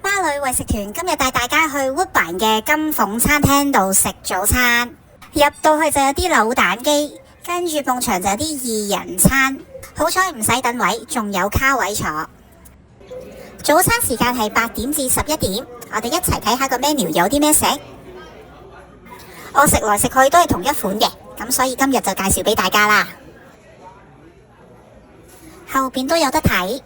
孖女為食團今日帶大家去 Woodbine 嘅金鳳餐廳度食早餐。入到去就有啲扭蛋機，跟住埲牆就有啲2人餐。好彩唔使等位，仲有卡位坐。早餐時間係8點至11點，我哋一齊睇下個 menu 有啲咩食。我食來食去都係同一款嘅，咁所以今日就介紹俾大家啦。後邊都有得睇。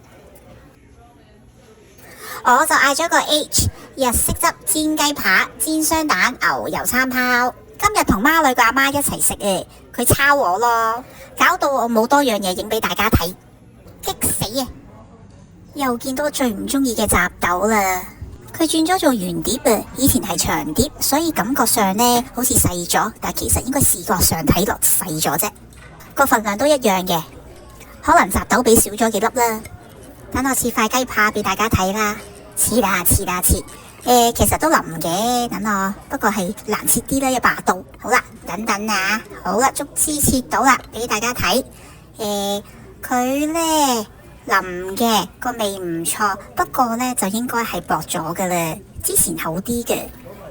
我就嗌咗個 H 日式汁煎雞扒、煎雙蛋、牛油餐泡。今日同孖女個阿媽一齊食啊，佢抄我咯，搞到我冇多樣嘢影俾大家睇，激死啊！又見到最唔中意嘅雜豆啦，佢轉咗做圓碟啊，以前係長碟，所以感覺上呢好似細咗，但其實應該視覺上睇落細咗啫，個份量都一樣嘅，可能雜豆俾少咗幾粒啦。等我切塊雞扒俾大家睇啦，切啦切啦切，其實都腍嘅，等我，不過係難切啲啦，一把刀。好啦，等等啊，好啦，足之切到啦，俾大家睇。佢呢腍嘅，個味唔錯，不過呢就應該係薄咗噶啦，之前厚啲嘅，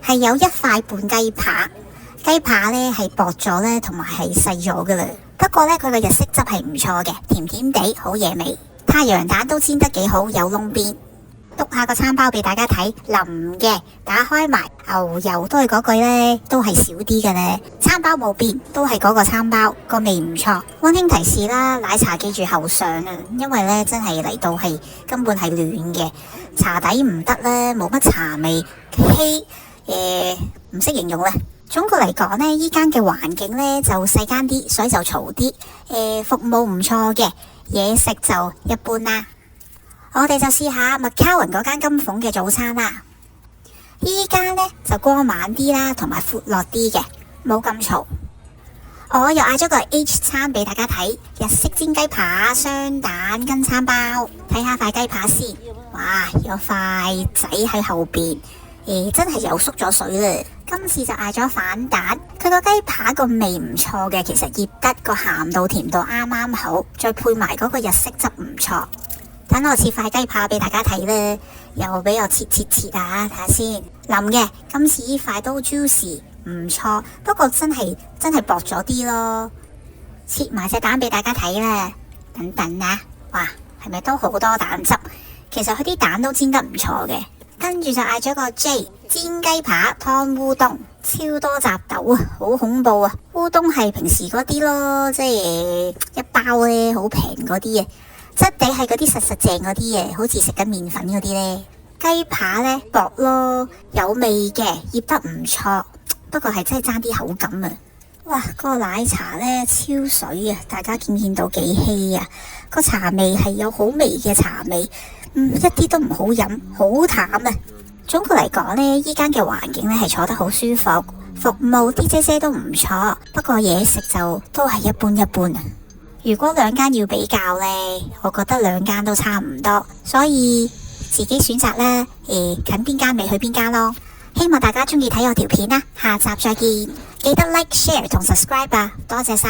係有1塊半雞扒，雞扒呢係薄咗呢，同埋係細咗噶啦。不過呢，佢個日式汁係唔錯嘅，甜甜地，好野味。太陽蛋都煎得幾好，有窿邊。篤下個餐包俾大家睇，腍嘅，打開埋，牛油都係嗰句呢，都係少啲嘅呢。餐包冇變，都係嗰個餐包，個味唔錯。溫馨提示啦，奶茶記住後上啊，因為呢真係嚟到係根本係暖嘅，茶底唔得呢，冇乜茶味，稀，唔識形容啦。總括嚟講呢，依間嘅環境呢就細間啲，所以就嘈啲。服務唔錯嘅，嘢食就一般啦。我哋就試下麥卡雲嗰間金鳳嘅早餐啦。依間呢就光猛啲啦，同埋闊落啲嘅，冇咁嘈。我又嗌咗個 H 餐俾大家睇，日式煎雞扒、雙蛋跟餐包。睇下塊雞扒先，哇，有塊仔喺後邊。真係又縮咗水啦！今次就嗌咗反蛋，佢個雞扒個味唔錯嘅，其實醃得個鹹度甜度啱啱好，再配埋嗰個日式汁唔錯。等我切塊雞扒俾大家睇啦，又俾我切啊，睇下先。腍嘅，今次呢塊都 juicy 唔錯，不過真係薄咗啲咯。切埋隻蛋俾大家睇啦，等等啊，哇，係咪都好多蛋汁？其實佢啲蛋都煎得唔錯嘅。跟住就嗌咗個 J 煎雞扒湯烏冬，超多雜豆啊，好恐怖啊！烏冬係平時嗰啲咯，即係一包咧，好平嗰啲啊，質地係嗰啲實正嗰啲啊，好似食緊麵粉嗰啲呢。雞扒呢薄咯，有味嘅，醃得唔錯，不過係真係爭啲口感啊！哇，個奶茶呢超水啊，大家見唔見到幾稀啊？個茶味係有好微嘅茶味。一啲都唔好飲，好淡啊！總括嚟講呢，依間嘅環境呢係坐得好舒服，服務啲姐姐都唔錯，不過嘢食就都係一般一般啊。如果兩間要比較呢，我覺得兩間都差唔多，所以自己選擇啦，近邊間咪去邊間咯。希望大家中意睇我條片啦，下集再見，記得 like、share 同 subscribe 啊！多謝晒。